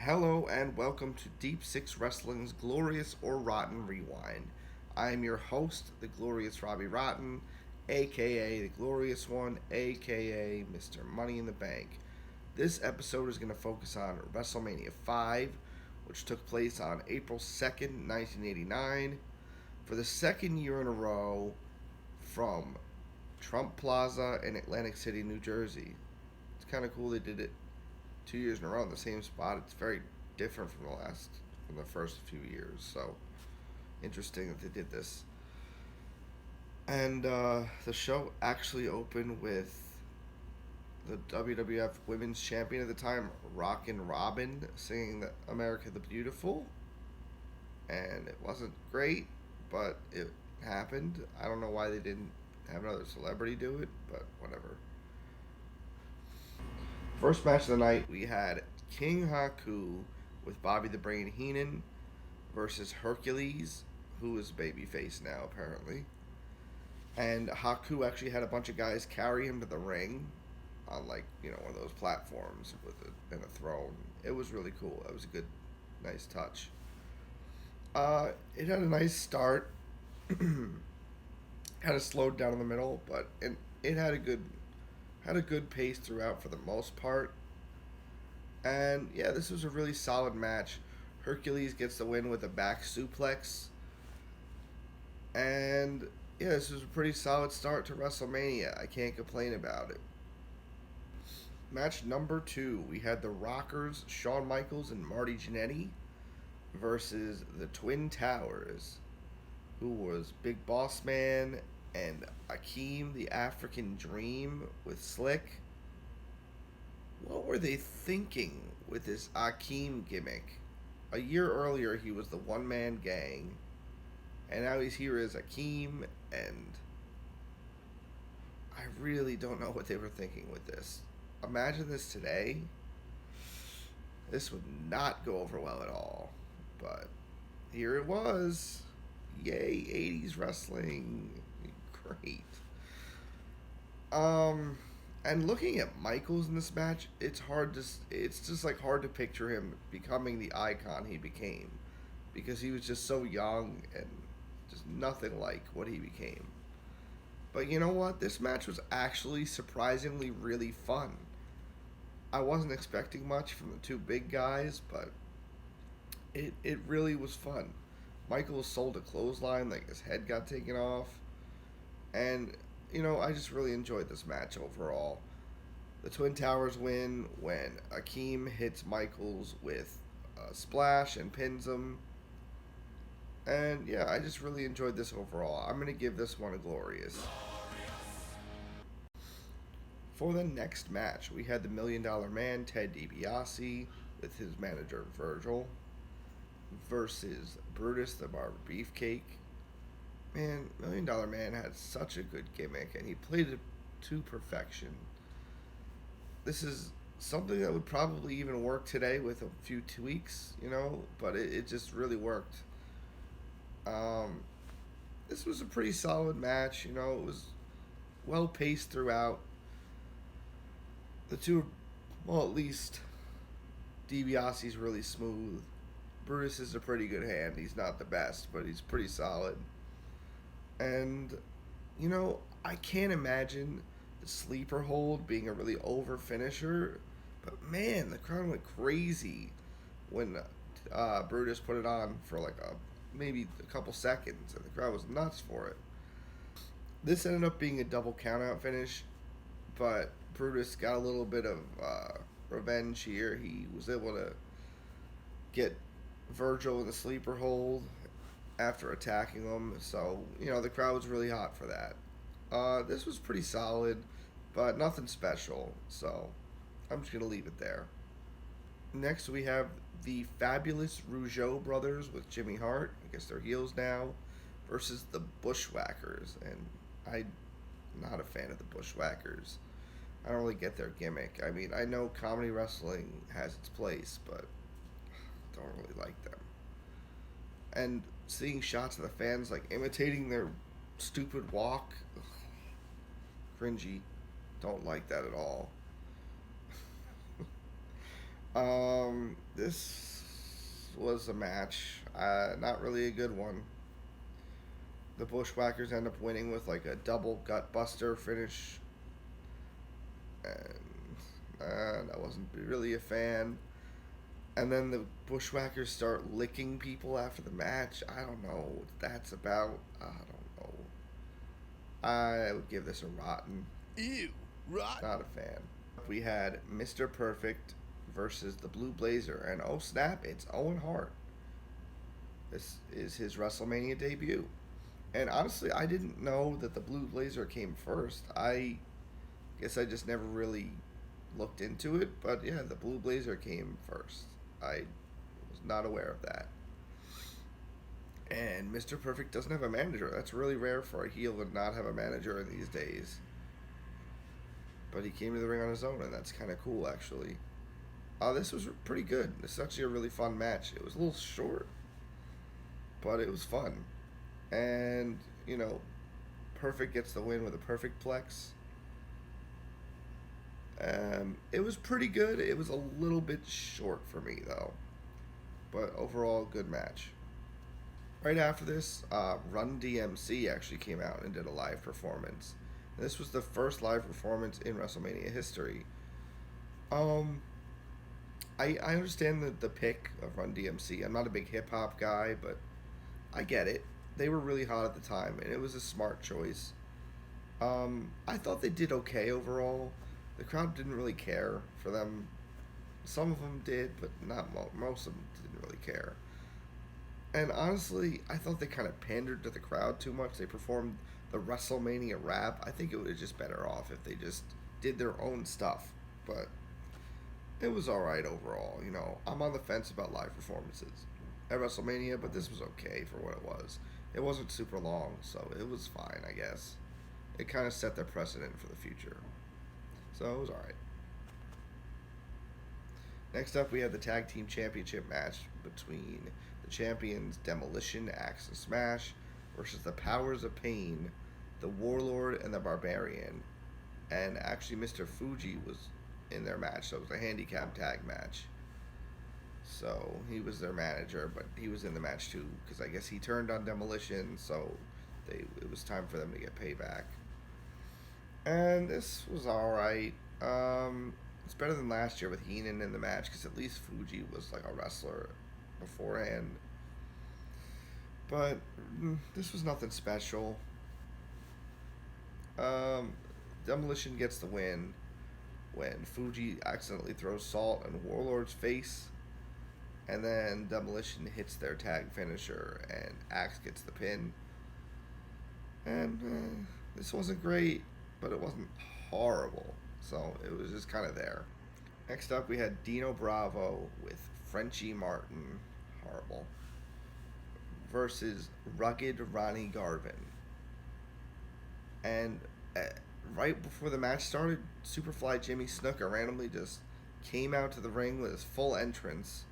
Hello and welcome to Deep Six Wrestling's Glorious or Rotten Rewind. I am your host, the Glorious Robbie Rotten, aka the Glorious One, aka Mr. Money in the Bank. This episode is going to focus on WrestleMania V, which took place on April 2nd, 1989, for the second year in a row from Trump Plaza in Atlantic City, New Jersey. It's kind of cool they did it 2 years in a row in the same spot. It's very different from the first few years. So interesting that they did this. And the show actually opened with the WWF Women's Champion at the time, Rockin' Robin, singing the America the Beautiful. And it wasn't great, but it happened. I don't know why they didn't have another celebrity do it, but whatever. First match of the night, we had King Haku with Bobby the Brain Heenan versus Hercules, who is babyface now apparently. And Haku actually had a bunch of guys carry him to the ring on one of those platforms with a throne. It was really cool. It was a good, nice touch. It had a nice start. Kind of slowed down in the middle, but it had a good pace throughout for the most part. And yeah, this was a really solid match. Hercules gets the win with a back suplex. And yeah, this was a pretty solid start to WrestleMania. I can't complain about it. Match number 2, we had the Rockers, Shawn Michaels and Marty Jannetty versus the Twin Towers, who was Big Boss Man and Akeem the African Dream with Slick. What were they thinking with this Akeem gimmick? A year earlier, he was the one man gang, and now he's here as Akeem, and I really don't know what they were thinking with this. Imagine this today. This would not go over well at all, but here it was. Yay, 80s wrestling. Great. And looking at Michaels in this match, it's just like hard to picture him becoming the icon he became, because he was just so young and just nothing like what he became. But you know what? This match was actually surprisingly really fun. I wasn't expecting much from the two big guys, but it really was fun. Michaels sold a clothesline, like his head got taken off. And, I just really enjoyed this match overall. The Twin Towers win when Akeem hits Michaels with a splash and pins him. And yeah, I just really enjoyed this overall. I'm going to give this one a glorious. For the next match, we had the Million Dollar Man, Ted DiBiase, with his manager Virgil, versus Brutus the Barber Beefcake. Man, Million Dollar Man had such a good gimmick, and he played it to perfection. This is something that would probably even work today with a few tweaks, but it just really worked. This was a pretty solid match, it was well paced throughout. The two, well, at least DiBiase's really smooth. Brutus is a pretty good hand. He's not the best, but he's pretty solid. And, I can't imagine the sleeper hold being a really over finisher. But man, the crowd went crazy when Brutus put it on for maybe a couple seconds, and the crowd was nuts for it. This ended up being a double countout finish, but Brutus got a little bit of revenge here. He was able to get Virgil in the sleeper hold after attacking him. So, the crowd was really hot for that. This was pretty solid, but nothing special. So, I'm just going to leave it there. Next, we have the Fabulous Rougeau brothers with Jimmy Hart. I guess they're heels now. Versus the Bushwhackers. And I'm not a fan of the Bushwhackers. I don't really get their gimmick. I mean, I know comedy wrestling has its place, but I don't really like them. And seeing shots of the fans imitating their stupid walk, ugh, cringy. Don't like that at all. this was a match. Not really a good one. The Bushwhackers end up winning with like a double gut buster finish. And I wasn't really a fan. And then the Bushwhackers start licking people after the match. I don't know what that's about. I don't know. I would give this a rotten. Ew, rotten. Not a fan. We had Mr. Perfect versus the Blue Blazer. And oh snap, it's Owen Hart. This is his WrestleMania debut. And honestly, I didn't know that the Blue Blazer came first. I guess I just never really looked into it. But yeah, the Blue Blazer came first. I was not aware of that. And Mr. Perfect doesn't have a manager. That's really rare for a heel to not have a manager in these days. But he came to the ring on his own, and that's kind of cool, actually. This was pretty good. This is actually a really fun match. It was a little short, but it was fun. And, you know, Perfect gets the win with a perfect plex. It was pretty good. It was a little bit short for me, though. But overall, good match. Right after this, Run DMC actually came out and did a live performance. This was the first live performance in WrestleMania history. I understand the pick of Run DMC. I'm not a big hip-hop guy, but I get it. They were really hot at the time, and it was a smart choice. I thought they did okay overall. The crowd didn't really care for them. Some of them did, but not most of them didn't really care. And honestly, I thought they kind of pandered to the crowd too much. They performed the WrestleMania rap. I think it would have just better off if they just did their own stuff. But it was alright overall. You know, I'm on the fence about live performances at WrestleMania, but this was okay for what it was. It wasn't super long, so it was fine, I guess. It kind of set the precedent for the future. So it was alright. Next up, we had the Tag Team Championship match between the champions Demolition, Axe, and Smash versus the Powers of Pain, the Warlord, and the Barbarian. And actually, Mr. Fuji was in their match, so it was a handicap tag match. So he was their manager, but he was in the match too, because I guess he turned on Demolition, so it was time for them to get payback. And this was alright. It's better than last year with Heenan in the match, because at least Fuji was like a wrestler beforehand. But this was nothing special. Demolition gets the win when Fuji accidentally throws salt in Warlord's face, and then Demolition hits their tag finisher, and Axe gets the pin. And this wasn't great, but it wasn't horrible, so it was just kind of there. Next up, we had Dino Bravo with Frenchie Martin, horrible, versus Rugged Ronnie Garvin. And right before the match started, Superfly Jimmy Snuka randomly just came out to the ring with his full entrance,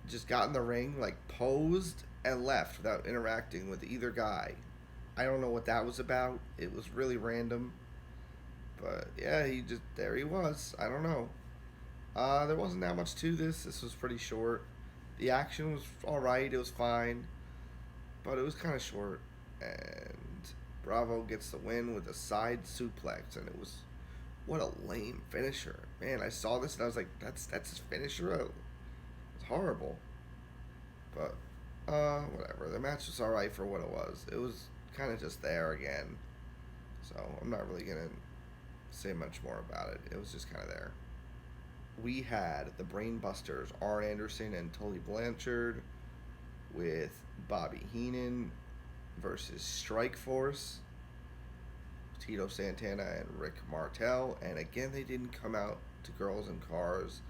just got in the ring, like posed, and left without interacting with either guy. I don't know what that was about. It was really random. But yeah, there he was. I don't know. There wasn't that much to this. This was pretty short. The action was alright. It was fine. But it was kind of short. And Bravo gets the win with a side suplex. And it was, what a lame finisher. Man, I saw this and I was like, that's his finisher? It was horrible. But, whatever. The match was alright for what it was. It was kind of just there again. So, I'm not really going to say much more about it. It was just kind of there. We had the Brainbusters, Arn Anderson and Tully Blanchard, with Bobby Heenan versus Strikeforce, Tito Santana and Rick Martel. And again, they didn't come out to Girls in Cars.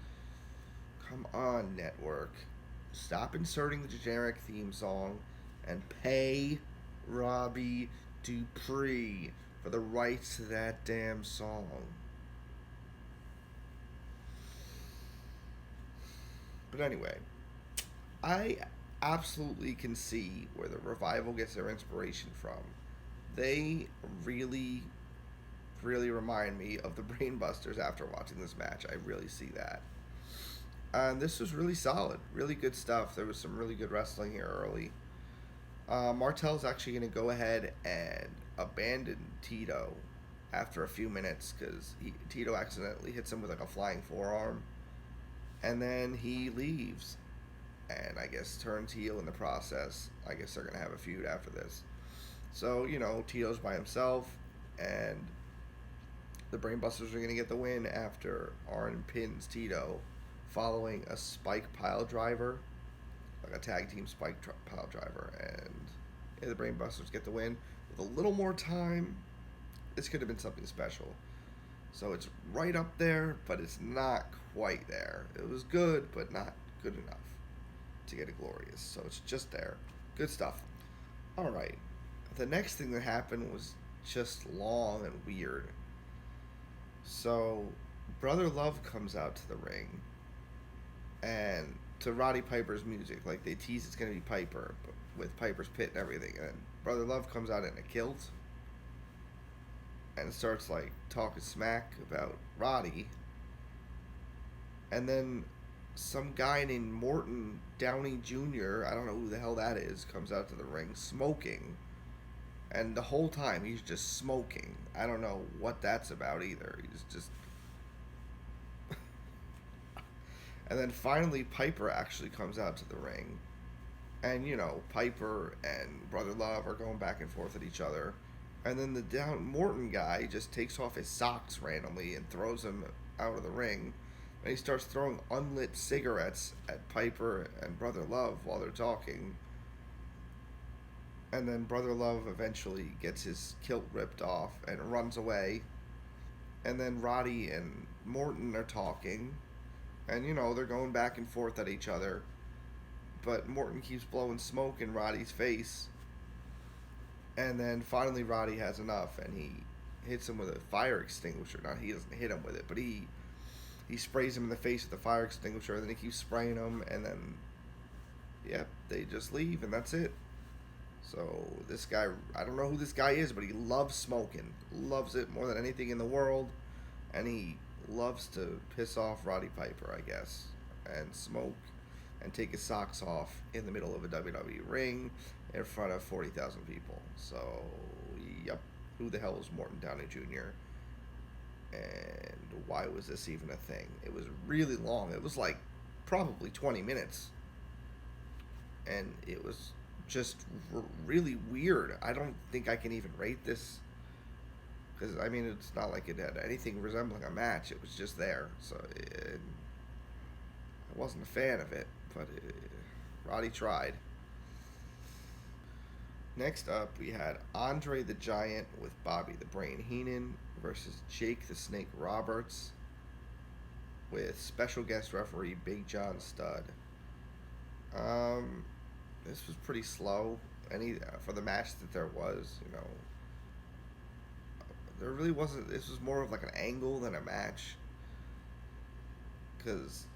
Come on, network. Stop inserting the generic theme song and pay Robbie Dupree for the rights to that damn song. But anyway, I absolutely can see where the Revival gets their inspiration from. They really, really remind me of the Brainbusters after watching this match. I really see that. And this was really solid, really good stuff. There was some really good wrestling here early. Martel's actually going to go ahead and abandon Tito after a few minutes because Tito accidentally hits him with like a flying forearm, and then he leaves, and I guess turns heel in the process. I guess they're going to have a feud after this. So Tito's by himself, and the Brainbusters are going to get the win after Arn pins Tito following a spike pile driver, like a tag team pile driver, and the Brainbusters get the win. With a little more time, this could have been something special. So it's right up there, but it's not quite there. It was good, but not good enough to get it glorious. So it's just there. Good stuff. All right. The next thing that happened was just long and weird. So Brother Love comes out to the ring, and to Roddy Piper's music, like they tease it's going to be Piper, but with Piper's Pit and everything. And Brother Love comes out in a kilt and starts like talking smack about Roddy. And then some guy named Morton Downey Jr., I don't know who the hell that is, comes out to the ring smoking. And the whole time he's just smoking. I don't know what that's about either. He's just... And then finally Piper actually comes out to the ring. And, Piper and Brother Love are going back and forth at each other. And then the Morton guy just takes off his socks randomly and throws them out of the ring. And he starts throwing unlit cigarettes at Piper and Brother Love while they're talking. And then Brother Love eventually gets his kilt ripped off and runs away. And then Roddy and Morton are talking. And, they're going back and forth at each other. But Morton keeps blowing smoke in Roddy's face. And then finally Roddy has enough, and he hits him with a fire extinguisher. Now, he doesn't hit him with it, but he sprays him in the face with the fire extinguisher, and then he keeps spraying him, and then, they just leave, and that's it. So this guy, I don't know who this guy is, but he loves smoking. Loves it more than anything in the world. And he loves to piss off Roddy Piper, I guess, and smoke and take his socks off in the middle of a WWE ring in front of 40,000 people. So, who the hell is Morton Downey Jr.? And why was this even a thing? It was really long. It was like probably 20 minutes. And it was just really weird. I don't think I can even rate this. Because, it's not like it had anything resembling a match. It was just there. So, I wasn't a fan of it. But Roddy tried. Next up, we had Andre the Giant with Bobby the Brain Heenan versus Jake the Snake Roberts with special guest referee Big John Studd. This was pretty slow. For the match that there was, there really wasn't. This was more of like an angle than a match, because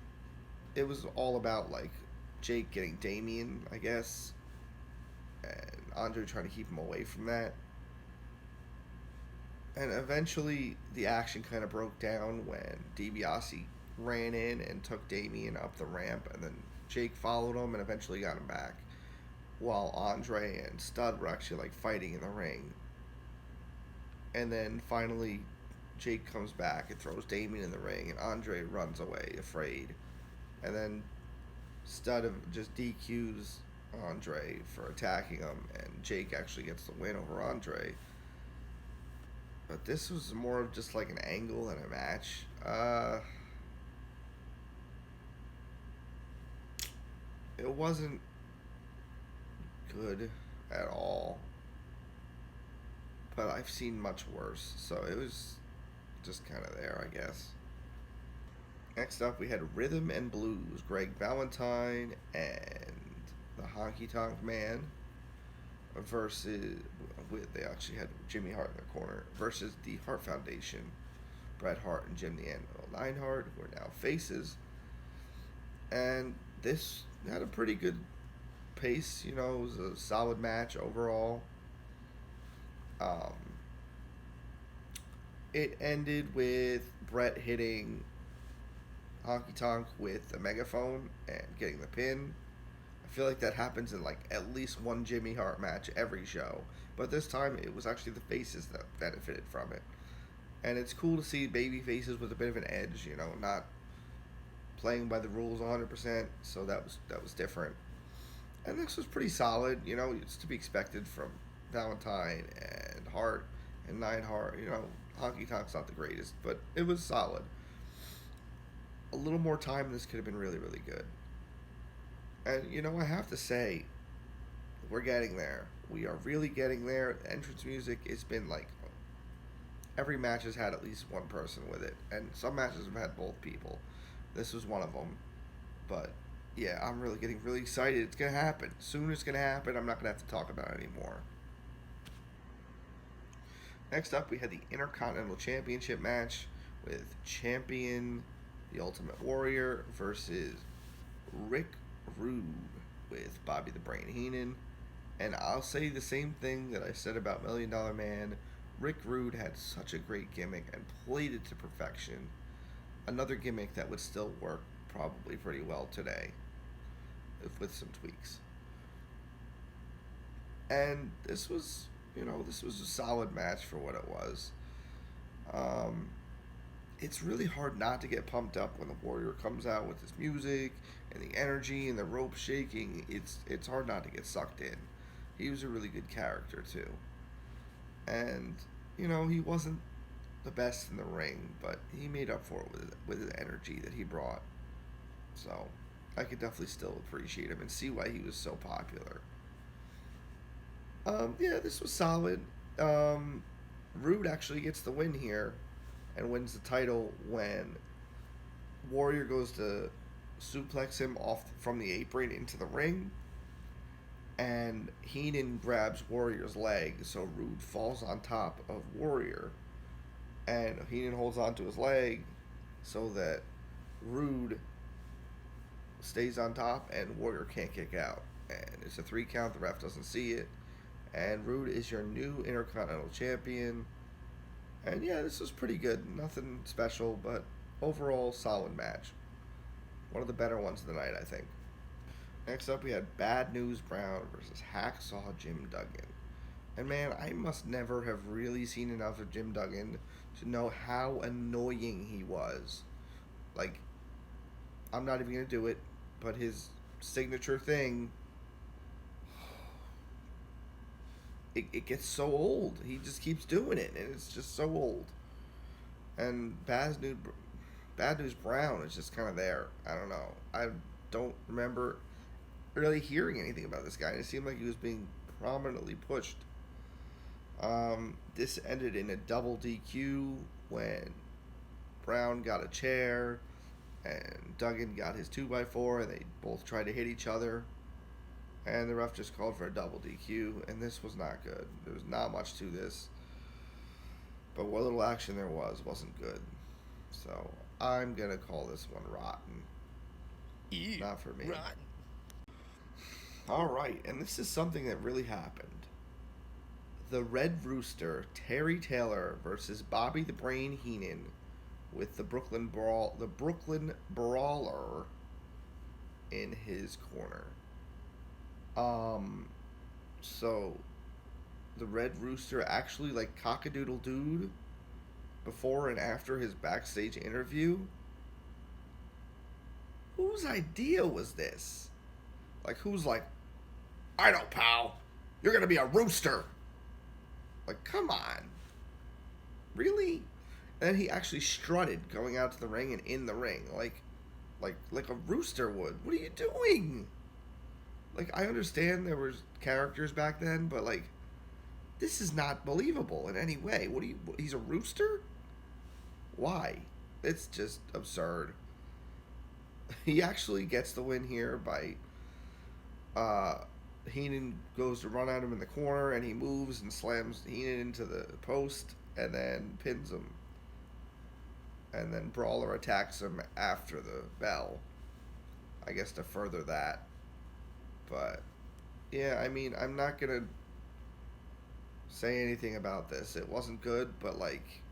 it was all about like Jake getting Damien, I guess, and Andre trying to keep him away from that. And eventually the action kind of broke down when DiBiase ran in and took Damien up the ramp, and then Jake followed him and eventually got him back, while Andre and Studd were actually like fighting in the ring. And then finally Jake comes back and throws Damien in the ring, and Andre runs away afraid. And then Studd just DQs Andre for attacking him, and Jake actually gets the win over Andre. But this was more of just like an angle than a match. It wasn't good at all. But I've seen much worse, so it was just kind of there, I guess. Next up, we had Rhythm and Blues, Greg Valentine and the Honky Tonk Man versus, they actually had Jimmy Hart in their corner, versus the Hart Foundation, Bret Hart and Jim the Anvil Neidhart, who are now faces. And this had a pretty good pace, it was a solid match overall. It ended with Bret hitting Honky Tonk with the megaphone and getting the pin. I feel like that happens in like at least one Jimmy Hart match every show. But this time it was actually the faces that benefited from it. And it's cool to see baby faces with a bit of an edge, not playing by the rules 100%. So that was different. And this was pretty solid. It's to be expected from Valentine and Hart and Neidhart. Honky Tonk's not the greatest, but it was solid. A little more time, this could have been really, really good. And, I have to say, we're getting there. We are really getting there. The entrance music, it's been like every match has had at least one person with it. And some matches have had both people. This was one of them. But, yeah, I'm really getting really excited. It's going to happen. Soon it's going to happen. I'm not going to have to talk about it anymore. Next up, we had the Intercontinental Championship match with champion The Ultimate Warrior versus Rick Rude with Bobby the Brain Heenan. And I'll say the same thing that I said about $1 Million Man. Rick Rude had such a great gimmick and played it to perfection. Another gimmick that would still work probably pretty well today, with some tweaks. And this was a solid match for what it was. It's really hard not to get pumped up when the Warrior comes out with his music and the energy and the rope shaking. It's hard not to get sucked in. He was a really good character too. And, he wasn't the best in the ring, but he made up for it with the energy that he brought. So, I could definitely still appreciate him and see why he was so popular. Yeah, this was solid. Rude actually gets the win here and wins the title when Warrior goes to suplex him off from the apron into the ring, and Heenan grabs Warrior's leg, so Rude falls on top of Warrior, and Heenan holds onto his leg so that Rude stays on top and Warrior can't kick out. And it's a 3 count, the ref doesn't see it, and Rude is your new Intercontinental Champion. And yeah, this was pretty good. Nothing special, but overall solid match. One of the better ones of the night, I think. Next up, we had Bad News Brown versus Hacksaw Jim Duggan. And man, I must never have really seen enough of Jim Duggan to know how annoying he was. Like, I'm not even going to do it, but his signature thing, it gets so old. He just keeps doing it, and it's just so old. And Bad News Brown is just kind of there. I don't know. I don't remember really hearing anything about this guy. It seemed like he was being prominently pushed. This ended in a double DQ when Brown got a chair and Duggan got his 2x4, and they both tried to hit each other. And the ref just called for a double DQ, and this was not good. There was not much to this. But what little action there wasn't good. So, I'm going to call this one rotten. Ew, not for me. Rotten. Alright, and this is something that really happened. The Red Rooster, Terry Taylor versus Bobby the Brain Heenan with the Brooklyn Brawler in his corner. So the Red Rooster actually like cock-a-doodle-dooed before and after his backstage interview. Whose idea was this? Like, who's like, I know, pal, you're gonna be a rooster. Like, come on. Really? And then he actually strutted going out to the ring and in the ring. Like a rooster would. What are you doing? Like, I understand there was characters back then, but, like, this is not believable in any way. He's a rooster? Why? It's just absurd. He actually gets the win here by, Heenan goes to run at him in the corner, and he moves and slams Heenan into the post, and then pins him. And then Brawler attacks him after the bell, I guess, to further that. But, yeah, I mean, I'm not going to say anything about this. It wasn't good, but, like,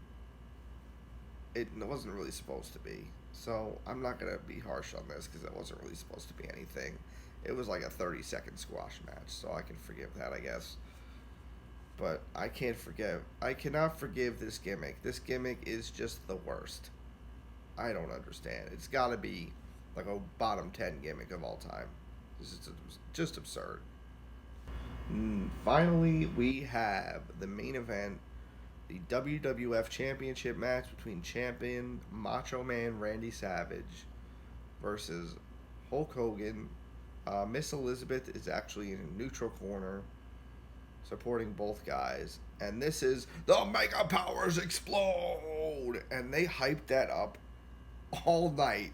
it wasn't really supposed to be. So I'm not going to be harsh on this because it wasn't really supposed to be anything. It was like a 30-second squash match, so I can forgive that, I guess. But I cannot forgive this gimmick. This gimmick is just the worst. I don't understand. It's got to be like a bottom 10 gimmick of all time. This is just absurd. Finally, we have the main event, the WWF Championship match between champion Macho Man Randy Savage versus Hulk Hogan. Miss Elizabeth is actually in a neutral corner, supporting both guys. And this is the Mega Powers Explode! And they hyped that up all night.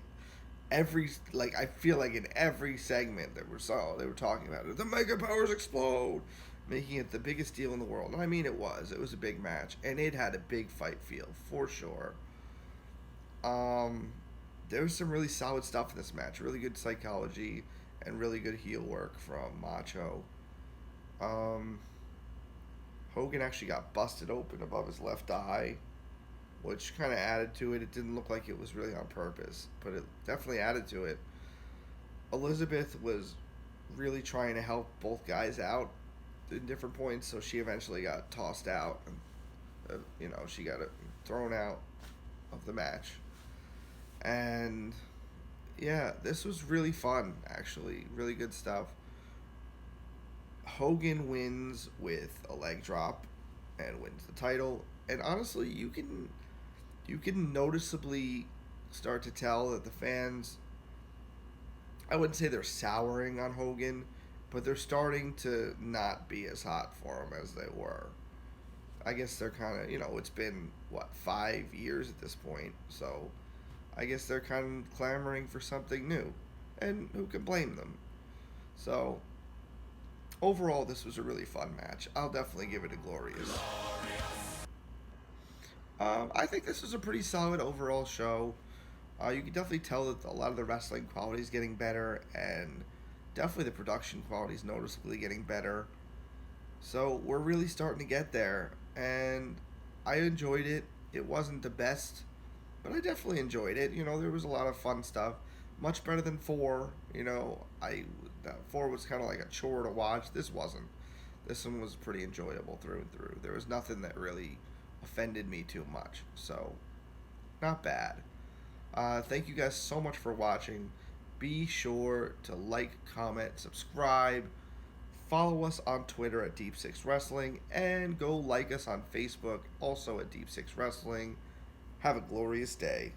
I feel like in every segment that they were talking about it. The Mega Powers Explode! Making it the biggest deal in the world. And I mean, it was. It was a big match. And it had a big fight feel, for sure. There was some really solid stuff in this match. Really good psychology and really good heel work from Macho. Hogan actually got busted open above his left eye, which kind of added to it. It didn't look like it was really on purpose, but it definitely added to it. Elizabeth was really trying to help both guys out in different points, so she eventually got tossed out. And, she got thrown out of the match. And yeah, this was really fun, actually. Really good stuff. Hogan wins with a leg drop and wins the title. And honestly, you can noticeably start to tell that the fans, I wouldn't say they're souring on Hogan, but they're starting to not be as hot for him as they were. I guess they're kind of, it's been, 5 years at this point, so I guess they're kind of clamoring for something new, and who can blame them? So, overall, this was a really fun match. I'll definitely give it a glorious. I think this was a pretty solid overall show. You can definitely tell that a lot of the wrestling quality is getting better, and definitely the production quality is noticeably getting better. So we're really starting to get there, and I enjoyed it. It wasn't the best, but I definitely enjoyed it. There was a lot of fun stuff. Much better than 4. That 4 was kind of like a chore to watch. This wasn't. This one was pretty enjoyable through and through. There was nothing that really offended me too much. So, not bad. Thank you guys so much for watching. Be sure to like, comment, subscribe. Follow us on Twitter at Deep Six Wrestling. And go like us on Facebook, also at Deep Six Wrestling. Have a glorious day.